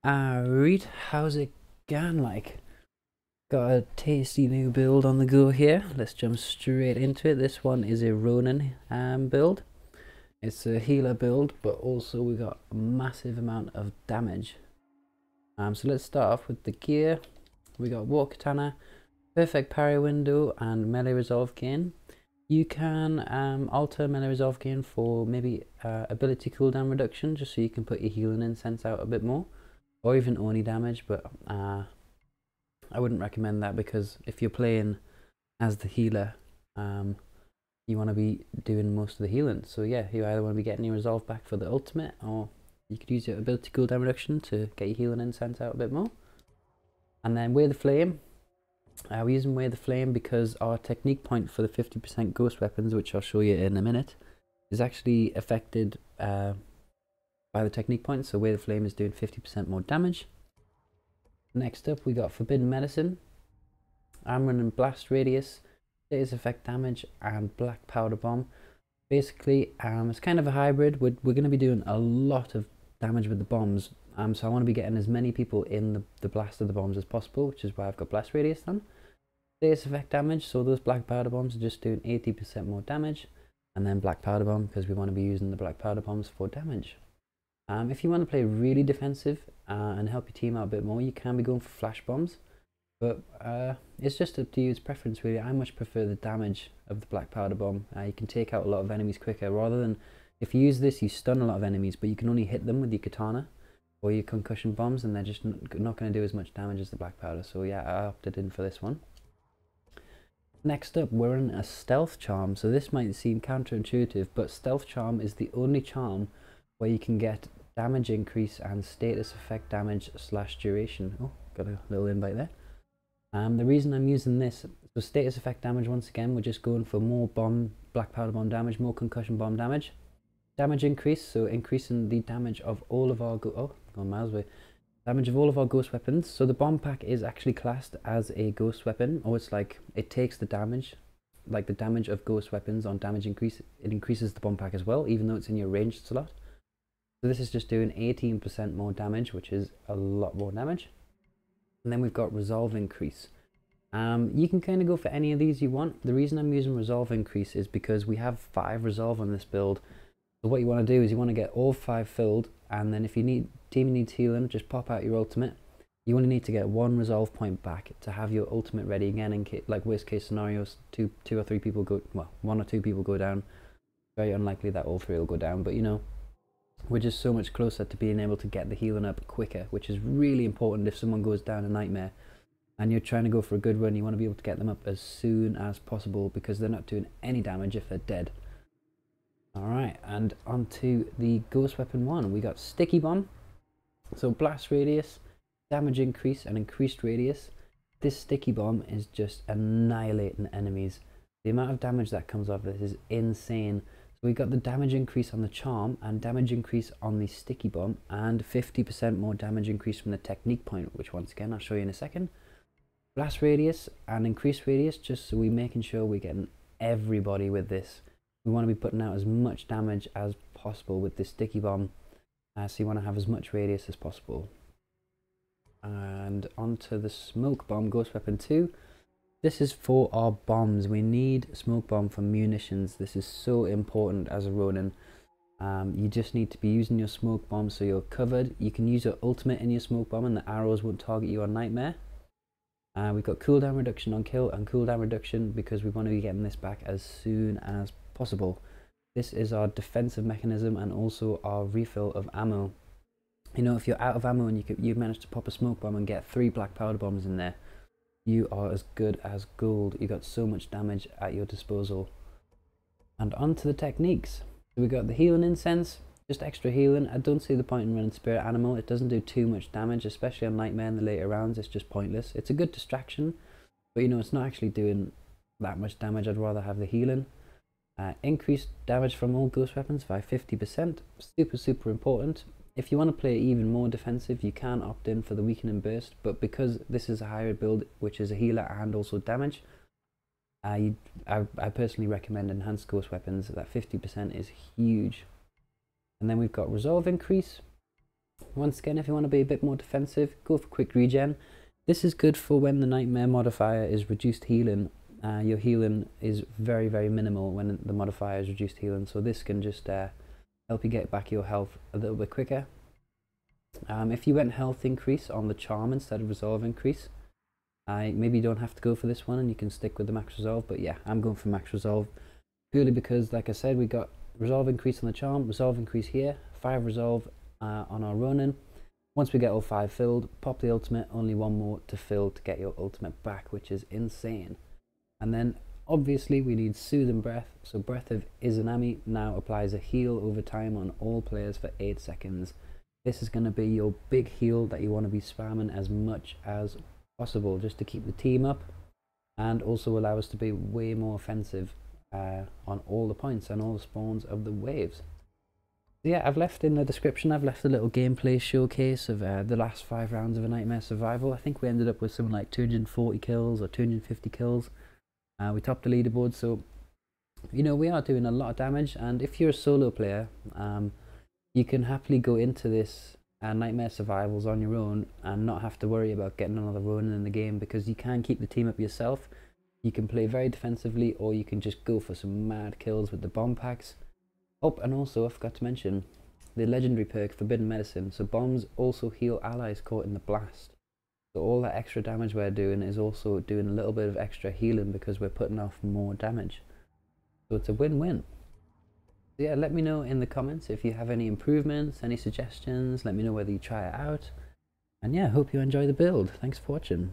Areeeeeet, how's it going? Got a tasty new build on the go here. Let's jump straight into it. This one is a Ronin build. It's a healer build, but also we got a massive amount of damage. So let's start off with the gear. We got War Katana, perfect parry window, and melee resolve gain. You can alter melee resolve gain for maybe ability cooldown reduction, just so you can put your healing incense out a bit more, or even Oni damage, but I wouldn't recommend that because if you're playing as the healer, you want to be doing most of the healing. So yeah, you either want to be getting your resolve back for the ultimate, or you could use your ability cooldown reduction to get your healing incense out a bit more. And then Wear the Flame. We're using Wear the Flame because our technique point for the 50% ghost weapons, which I'll show you in a minute, is actually affected by the technique point. So Wear the Flame is doing 50% more damage. Next up, we got Forbidden Medicine. I'm running Blast Radius, Status Effect Damage, and Black Powder Bomb. Basically, it's kind of a hybrid. We're going to be doing a lot of damage with the bombs. So I want to be getting as many people in the blast of the bombs as possible, which is why I've got Blast Radius done. Status Effect Damage, so those Black Powder Bombs are just doing 80% more damage. And then Black Powder Bomb, because we want to be using the Black Powder Bombs for damage. If you want to play really defensive and help your team out a bit more, you can be going for flash bombs, but it's just up to you, it's preference really. I much prefer the damage of the black powder bomb. You can take out a lot of enemies quicker, rather than, if you use this you stun a lot of enemies, but you can only hit them with your katana or your concussion bombs, and they're just not going to do as much damage as the black powder. So yeah, I opted in for this one. Next up, we're in a stealth charm. So this might seem counterintuitive, but stealth charm is the only charm where you can get damage increase and status effect damage / duration. Oh, got a little invite there. The reason I'm using this, so status effect damage, once again, we're just going for more black powder bomb damage, more concussion bomb damage. Damage increase, so increasing the damage of all of our gone miles away. Damage of all of our ghost weapons. So the bomb pack is actually classed as a ghost weapon, or it's like it takes the damage, like the damage of ghost weapons on damage increase. It increases the bomb pack as well, even though it's in your ranged slot. So this is just doing 18% more damage, which is a lot more damage. And then we've got Resolve Increase. You can kind of go for any of these you want. The reason I'm using Resolve Increase is because we have 5 Resolve on this build. So what you want to do is you want to get all 5 filled, and then if your team needs healing, just pop out your ultimate. You only need to get 1 resolve point back to have your ultimate ready again in like worst case scenarios, two or three people go, well, 1 or 2 people go down. Very unlikely that all 3 will go down, but you know, we're just so much closer to being able to get the healing up quicker, which is really important. If someone goes down a nightmare and you're trying to go for a good run, you want to be able to get them up as soon as possible, because they're not doing any damage if they're dead. Alright, and onto the ghost weapon 1. We got Sticky Bomb. So blast radius, damage increase, and increased radius. This Sticky Bomb is just annihilating enemies. The amount of damage that comes off this is insane. So we got the damage increase on the charm, and damage increase on the Sticky Bomb, and 50% more damage increase from the technique point, which once again I'll show you in a second. Blast radius and increased radius, just so we're making sure we're getting everybody with this. We want to be putting out as much damage as possible with this Sticky Bomb, so you want to have as much radius as possible. And onto the Smoke Bomb, Ghost Weapon 2. This is for our bombs. We need Smoke Bomb for munitions. This is so important as a Ronin. You just need to be using your Smoke Bomb so you're covered. You can use your ultimate in your Smoke Bomb and the arrows won't target you on Nightmare. We've got cooldown reduction on kill and cooldown reduction because we want to be getting this back as soon as possible. This is our defensive mechanism and also our refill of ammo. You know, if you're out of ammo and you manage to pop a Smoke Bomb and get 3 black powder bombs in there, you are as good as gold. You got so much damage at your disposal. And onto the techniques. So we got the healing incense, just extra healing. I don't see the point in running spirit animal. It doesn't do too much damage, especially on nightmare in the later rounds. It's just pointless. It's a good distraction, but you know, it's not actually doing that much damage. I'd rather have the healing. Increased damage from all ghost weapons by 50%. Super important. If you want to play even more defensive, you can opt in for the weakening burst, but because this is a hybrid build, which is a healer and also damage, I personally recommend enhanced ghost weapons. That 50% is huge. And then we've got resolve increase. Once again, if you want to be a bit more defensive, go for quick regen. This is good for when the nightmare modifier is reduced healing. Your healing is very, very minimal when the modifier is reduced healing, so this can just help you get back your health a little bit quicker. If you went health increase on the charm instead of resolve increase, maybe you don't have to go for this one and you can stick with the max resolve, but yeah, I'm going for max resolve purely because, like I said, we got resolve increase on the charm, resolve increase here, 5 resolve on our Ronin. Once we get all 5 filled, pop the ultimate, only 1 more to fill to get your ultimate back, which is insane. And then obviously we need Soothing Breath, so Breath of Izanami now applies a heal over time on all players for 8 seconds. This is going to be your big heal that you want to be spamming as much as possible just to keep the team up and also allow us to be way more offensive on all the points and all the spawns of the waves. So yeah, I've left in the description, I've left a little gameplay showcase of the last 5 rounds of a Nightmare Survival. I think we ended up with something like 240 kills or 250 kills. We topped the leaderboard, so you know we are doing a lot of damage, and if you're a solo player, you can happily go into this Nightmare Survivals on your own and not have to worry about getting another Ronin in the game, because you can keep the team up yourself. You can play very defensively, or you can just go for some mad kills with the bomb packs. Oh, and also I forgot to mention the legendary perk Forbidden Medicine. So bombs also heal allies caught in the blast. So all that extra damage we're doing is also doing a little bit of extra healing because we're putting off more damage. So it's a win-win. So yeah, let me know in the comments if you have any improvements, any suggestions. Let me know whether you try it out. And yeah, hope you enjoy the build. Thanks for watching.